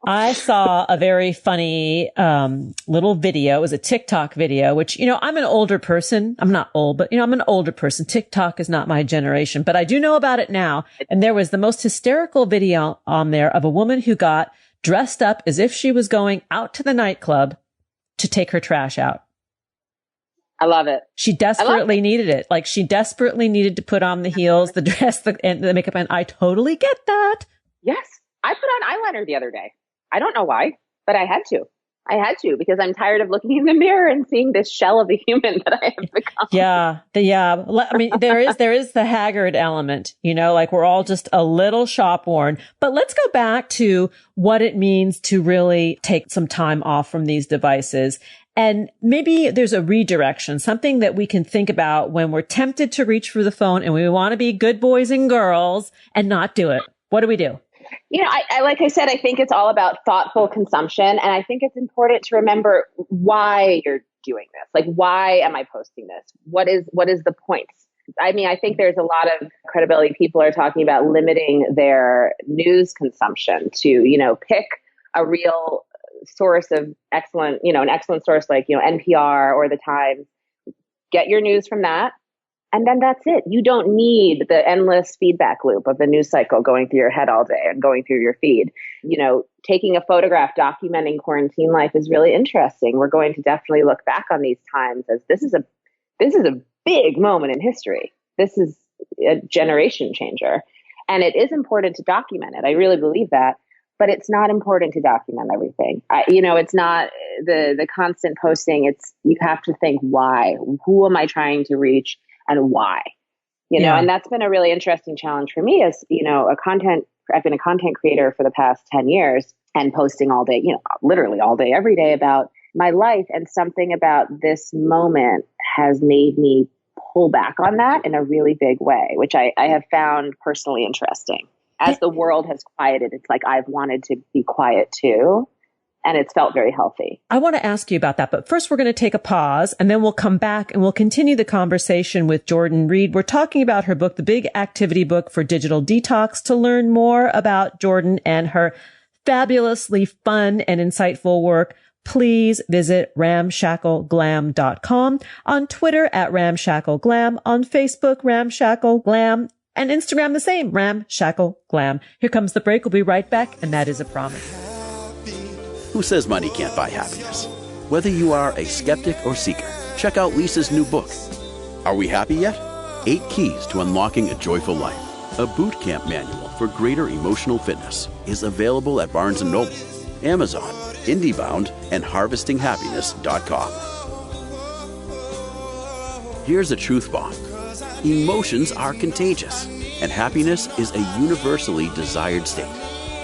I saw a very funny little video. It was a TikTok video, which, I'm an older person. I'm not old, but, I'm an older person. TikTok is not my generation, but I do know about it now. And there was the most hysterical video on there of a woman who got dressed up as if she was going out to the nightclub to take her trash out. I love it. She desperately needed it. Like she desperately needed to put on the heels, the dress, and the makeup. And I totally get that. Yes. I put on eyeliner the other day. I don't know why, but I had to. Because I'm tired of looking in the mirror and seeing this shell of a human that I have become. Yeah. I mean, there is the haggard element, like we're all just a little shop worn. But let's go back to what it means to really take some time off from these devices. And maybe there's a redirection, something that we can think about when we're tempted to reach for the phone and we want to be good boys and girls and not do it. What do we do? I like I said, I think it's all about thoughtful consumption. And I think it's important to remember why you're doing this. Like, why am I posting this? What is the point? I mean, I think there's a lot of credibility. People are talking about limiting their news consumption to, pick a real source of excellent, an excellent source like, NPR or The Times. Get your news from that. And then that's it. You don't need the endless feedback loop of the news cycle going through your head all day and going through your feed. Taking a photograph, documenting quarantine life is really interesting. We're going to definitely look back on these times as this is a big moment in history. This is a generation changer. And it is important to document it. I really believe that. But it's not important to document everything. It's not the constant posting. You have to think why. Who am I trying to reach? And why, and that's been a really interesting challenge for me as, I've been a content creator for the past 10 years and posting all day, literally all day, every day about my life. And something about this moment has made me pull back on that in a really big way, which I have found personally interesting. As the world has quieted, it's like I've wanted to be quiet too. And it's felt very healthy. I want to ask you about that, but first we're going to take a pause and then we'll come back and we'll continue the conversation with Jordan Reid. We're talking about her book, The Big Activity Book for Digital Detox. To learn more about Jordan and her fabulously fun and insightful work, please visit ramshackleglam.com, on Twitter at ramshackleglam, on Facebook, ramshackleglam, and Instagram the same, ramshackleglam. Here comes the break. We'll be right back, and that is a promise. Who says money can't buy happiness? Whether you are a skeptic or seeker, check out Lisa's new book. Are we happy yet? 8 Keys to Unlocking a Joyful Life. A boot camp manual for greater emotional fitness is available at Barnes & Noble, Amazon, IndieBound, and HarvestingHappiness.com. Here's a truth bomb. Emotions are contagious, and happiness is a universally desired state.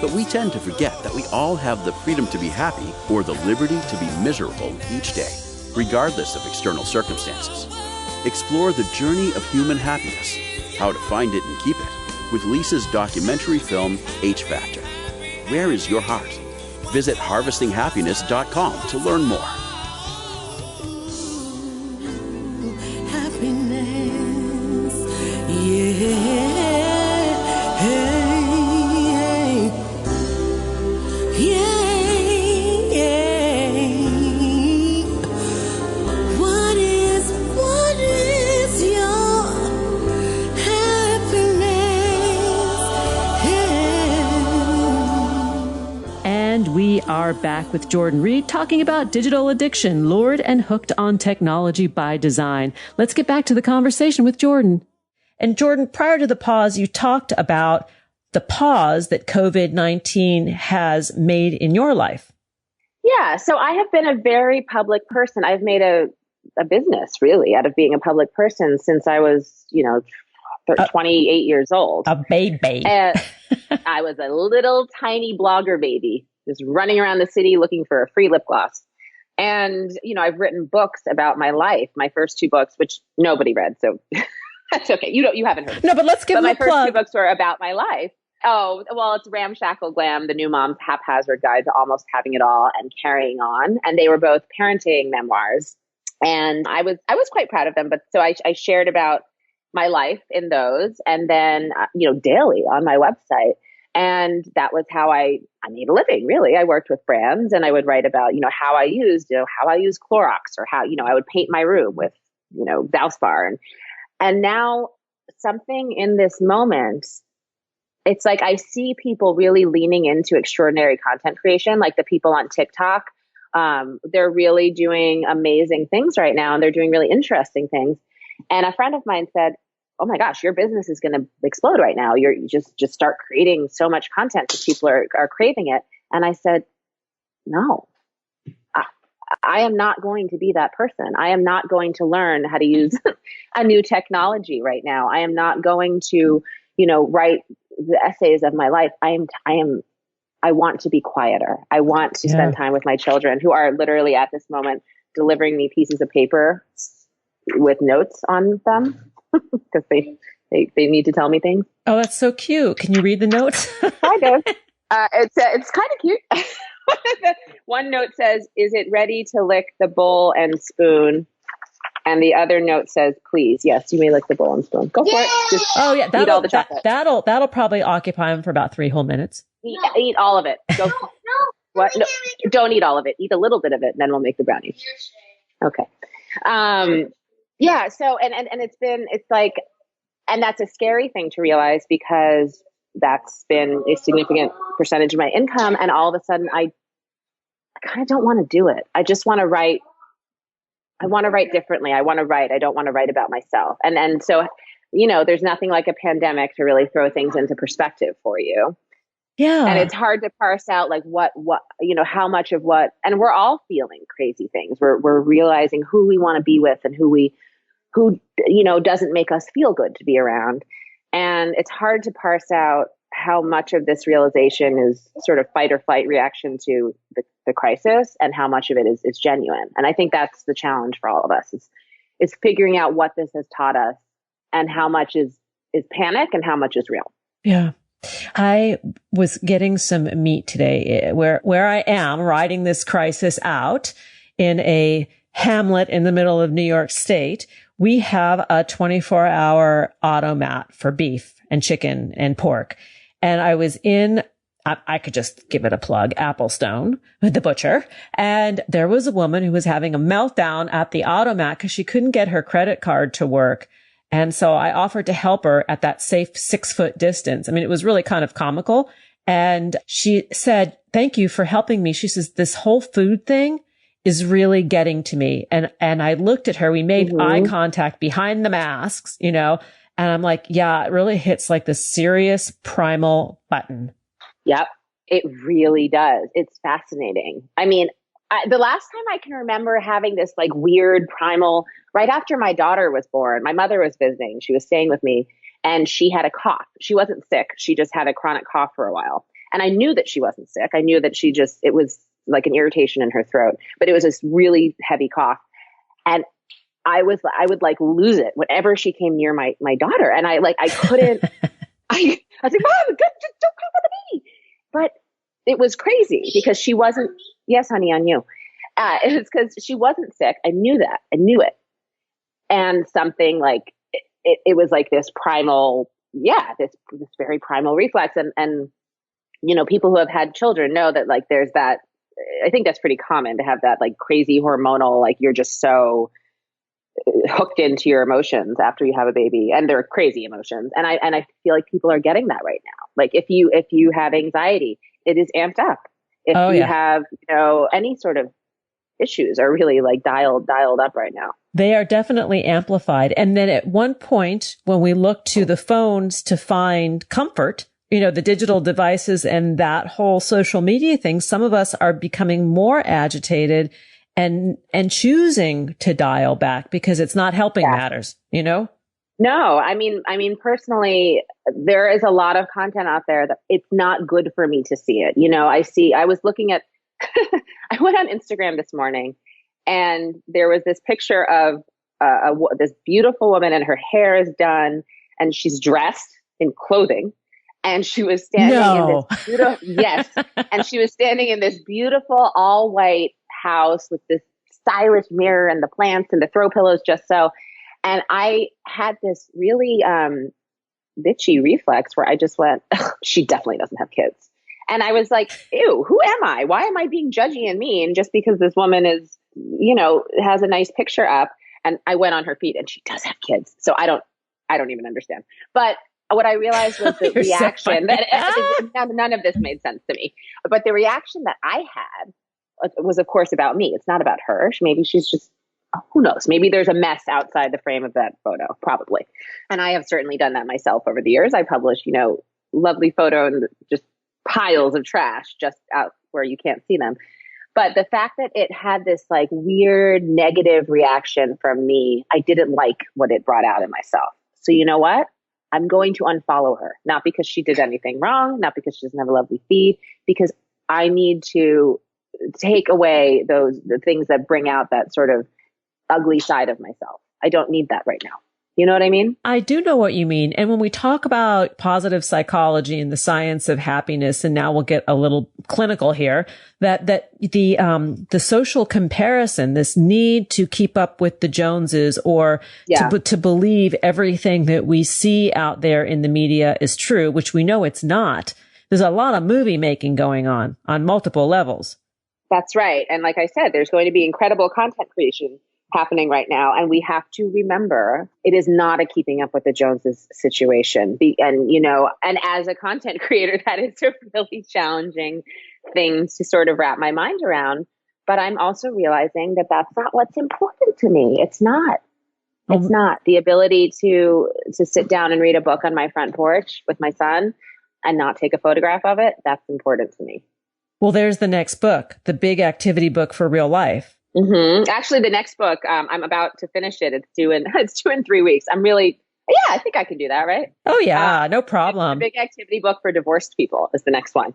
But we tend to forget that we all have the freedom to be happy or the liberty to be miserable each day, regardless of external circumstances. Explore the journey of human happiness, how to find it and keep it, with Lisa's documentary film, H Factor. Where is your heart? Visit HarvestingHappiness.com to learn more. Happiness, yeah. We are back with Jordan Reid talking about digital addiction, lured and hooked on technology by design. Let's get back to the conversation with Jordan. And Jordan, prior to the pause, you talked about the pause that COVID-19 has made in your life. Yeah. So I have been a very public person. I've made a a business, really, out of being a public person since I was, 28 years old. A baby. And I was a little tiny blogger baby, just running around the city looking for a free lip gloss. And, I've written books about my life, my first 2 books, which nobody read. So that's okay. You haven't heard of it. No, but let's give them a plug. My first 2 books were about my life. Oh, well, it's Ramshackle Glam, the new mom's haphazard guide to almost having it all and carrying on. And they were both parenting memoirs. And I was quite proud of them. But so I shared about my life in those, and then, daily on my website. And that was how I made a living, really. I worked with brands, and I would write about, how I used Clorox, or how, I would paint my room with, Valspar. And now something in this moment, it's like I see people really leaning into extraordinary content creation, like the people on TikTok. They're really doing amazing things right now, and they're doing really interesting things. And a friend of mine said, "Oh my gosh, your business is going to explode right now. You just start creating so much content that people are craving it." And I said, "No, I am not going to be that person. I am not going to learn how to use a new technology right now. I am not going to, write the essays of my life. I want to be quieter. I want to spend time with my children, who are literally at this moment delivering me pieces of paper with notes on them because they need to tell me things." Oh, that's so cute. Can you read the notes? Kind of. It's kind of cute. One note says, "Is it ready to lick the bowl and spoon?" And the other note says, "Please, yes, you may lick the bowl and spoon. Go for it. Just eat all the chocolate." That'll probably occupy him for about 3 whole minutes. Eat all of it. Go. What? No, don't eat all of it. Eat a little bit of it, and then we'll make the brownies. Okay. Yeah. So, it's like, and that's a scary thing to realize, because that's been a significant percentage of my income. And all of a sudden I kind of don't want to do it. I just want to write. I want to write differently. I want to write. I don't want to write about myself. And so, there's nothing like a pandemic to really throw things into perspective for you. Yeah. And it's hard to parse out like what, how much of what, and we're all feeling crazy things. We're realizing who we want to be with and who doesn't make us feel good to be around. And it's hard to parse out how much of this realization is sort of fight or flight reaction to the crisis, and how much of it is genuine. And I think that's the challenge for all of us. It's figuring out what this has taught us, and how much is panic and how much is real. Yeah. I was getting some meat today where I am riding this crisis out in a hamlet in the middle of New York State. We have a 24-hour automat for beef and chicken and pork. And I was I could just give it a plug, Applestone, the butcher. And there was a woman who was having a meltdown at the automat because she couldn't get her credit card to work. And so I offered to help her at that safe 6-foot distance. I mean, it was really kind of comical. And she said, "Thank you for helping me." She says, "This whole food thing is really getting to me." And I looked at her, we made eye contact behind the masks, and I'm like, yeah, it really hits like the serious primal button. Yep. It really does. It's fascinating. I mean, the last time I can remember having this like weird primal, right after my daughter was born, my mother was visiting, she was staying with me, and she had a cough. She wasn't sick. She just had a chronic cough for a while. And I knew that she wasn't sick. I knew that it was like an irritation in her throat, but it was this really heavy cough. And I would like lose it whenever she came near my daughter. And I couldn't, I was like, "Mom, good, just don't cough on the baby." But it was crazy because she wasn't, yes, honey, on you. It was because she wasn't sick. I knew that. I knew it. And something like, it was like this primal, this very primal reflex. And, people who have had children know that like, there's that, I think that's pretty common to have that like crazy hormonal, like you're just so hooked into your emotions after you have a baby, and they're crazy emotions. And I feel like people are getting that right now. Like if you have anxiety, it is amped up. If you have, any sort of issues are really like dialed up right now. They are definitely amplified. And then at one point, when we look to the phones to find comfort, the digital devices and that whole social media thing, some of us are becoming more agitated and choosing to dial back because it's not helping matters, you know? No, I mean, personally, there is a lot of content out there that it's not good for me to see it. You know, I was looking at, I went on Instagram this morning and there was this picture of this beautiful woman and her hair is done and she's dressed in clothing and she was standing in this beautiful, yes. And she was standing in this beautiful all white house with this stylish mirror and the plants and the throw pillows just so. And I had this really bitchy reflex where I just went, she definitely doesn't have kids. And I was like, ew, who am I? Why am I being judgy and mean just because this woman is, you know, has a nice picture up? And I went on her feed and she does have kids. So I don't even understand. But what I realized was the reaction that none of this made sense to me. But the reaction that I had was, of course, about me. It's not about her. Maybe she's just, who knows? Maybe there's a mess outside the frame of that photo, probably. And I have certainly done that myself over the years. I publish, you know, lovely photo and just piles of trash just out where you can't see them. But the fact that it had this like weird negative reaction from me, I didn't like what it brought out in myself. So you know what? I'm going to unfollow her, not because she did anything wrong, not because she doesn't have a lovely feed, because I need to take away the things that bring out that sort of ugly side of myself. I don't need that right now. You know what I mean? I do know what you mean. And when we talk about positive psychology and the science of happiness, and now we'll get a little clinical here, that the social comparison, this need to keep up with the Joneses or to believe everything that we see out there in the media is true, which we know it's not. There's a lot of movie making going on multiple levels. That's right. And like I said, there's going to be incredible content creation happening right now. And we have to remember it is not a keeping up with the Joneses situation. And as a content creator, that is a really challenging thing to sort of wrap my mind around. But I'm also realizing that that's not what's important to me. It's not. It's not. The ability to sit down and read a book on my front porch with my son and not take a photograph of it, that's important to me. Well, there's the next book, the big activity book for real life. Mm-hmm. Actually, the next book, I'm about to finish it. It's due in 3 weeks. I think I can do that, right? Oh yeah, no problem. The big activity book for divorced people is the next one.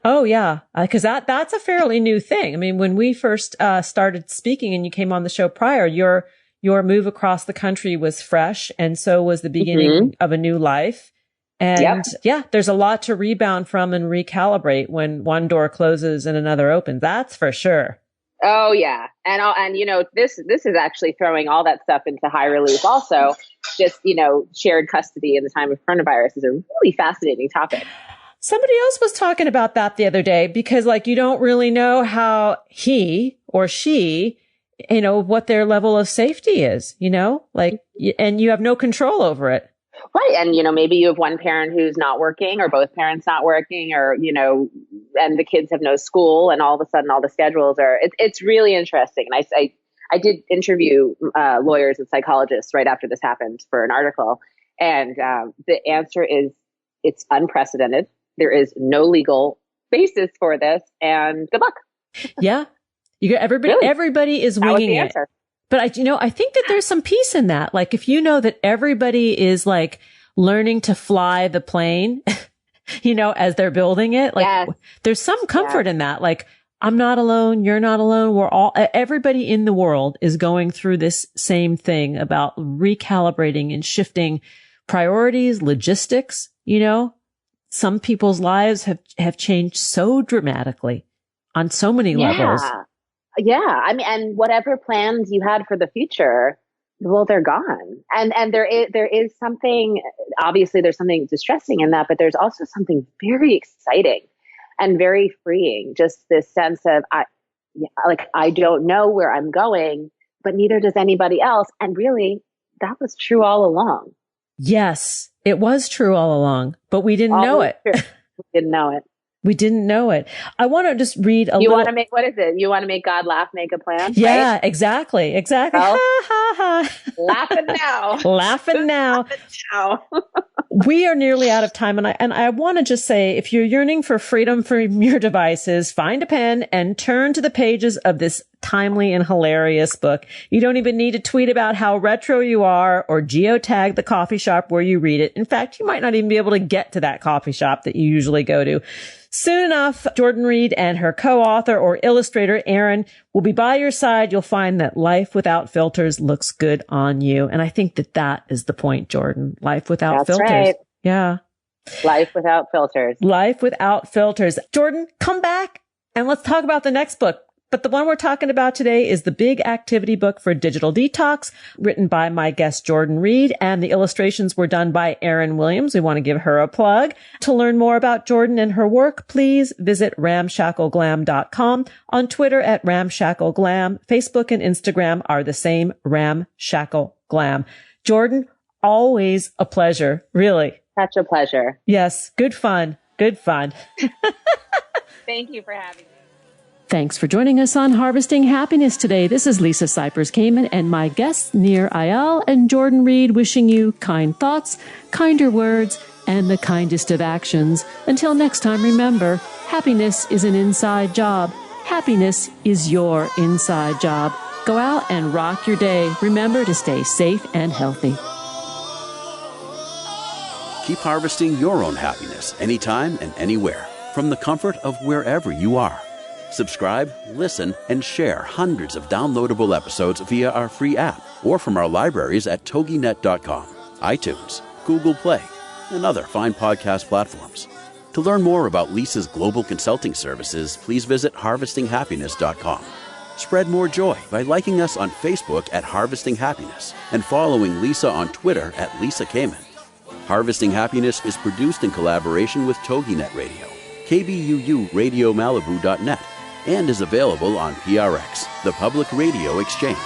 Oh yeah, because that's a fairly new thing. I mean, when we first started speaking and you came on the show prior, your move across the country was fresh, and so was the beginning of a new life. And there's a lot to rebound from and recalibrate when one door closes and another opens. That's for sure. Oh yeah. And you know, this is actually throwing all that stuff into high relief also. Just, you know, shared custody in the time of coronavirus is a really fascinating topic. Somebody else was talking about that the other day because like you don't really know how he or she, you know, what their level of safety is, you know, like, and you have no control over it. Right. And, you know, maybe you have one parent who's not working or both parents not working or, you know, and the kids have no school and all of a sudden all the schedules it's really interesting. And I did interview lawyers and psychologists right after this happened for an article. And the answer is it's unprecedented. There is no legal basis for this and good luck. Yeah. Everybody is winging it. But I think that there's some peace in that. Like if you know that everybody is like learning to fly the plane, you know, as they're building it, like there's some comfort in that. Like I'm not alone. You're not alone. Everybody in the world is going through this same thing about recalibrating and shifting priorities, logistics, you know, some people's lives have changed so dramatically on so many levels. Yeah. I mean, and whatever plans you had for the future, well, they're gone. And there is something, obviously there's something distressing in that, but there's also something very exciting and very freeing. Just this sense of, I don't know where I'm going, but neither does anybody else. And really, that was true all along. Yes, it was true all along, but we didn't know it. We didn't know it. We didn't know it. I want to just read a little. You want to make, what is it? You want to make God laugh, make a plan? Yeah, right? Exactly. Well, ha, ha, ha. Laughing now. Laughing now. We are nearly out of time. And I want to just say, if you're yearning for freedom from your devices, find a pen and turn to the pages of this timely, and hilarious book. You don't even need to tweet about how retro you are or geotag the coffee shop where you read it. In fact, you might not even be able to get to that coffee shop that you usually go to. Soon enough, Jordan Reid and her co-author or illustrator, Aaron, will be by your side. You'll find that life without filters looks good on you. And I think that is the point, Jordan. Life without filters. Right. Yeah. Life without filters. Life without filters. Jordan, come back and let's talk about the next book. But the one we're talking about today is the Big Activity Book for Digital Detox, written by my guest, Jordan Reid, and the illustrations were done by Erin Williams. We want to give her a plug. To learn more about Jordan and her work, please visit ramshackleglam.com, on Twitter at ramshackleglam. Facebook and Instagram are the same, ramshackleglam. Jordan, always a pleasure, really. Such a pleasure. Yes, good fun. Good fun. Thank you for having me. Thanks for joining us on Harvesting Happiness today. This is Lisa Cypers-Kamen and my guests, Nir Eyal and Jordan Reid, wishing you kind thoughts, kinder words, and the kindest of actions. Until next time, remember, happiness is an inside job. Happiness is your inside job. Go out and rock your day. Remember to stay safe and healthy. Keep harvesting your own happiness anytime and anywhere from the comfort of wherever you are. Subscribe, listen, and share hundreds of downloadable episodes via our free app or from our libraries at toginet.com, iTunes, Google Play, and other fine podcast platforms. To learn more about Lisa's global consulting services, please visit harvestinghappiness.com. Spread more joy by liking us on Facebook at Harvesting Happiness and following Lisa on Twitter at Lisa Kamen. Harvesting Happiness is produced in collaboration with TogiNet Radio, KBUU RadioMalibu.net, and is available on PRX, the Public Radio Exchange.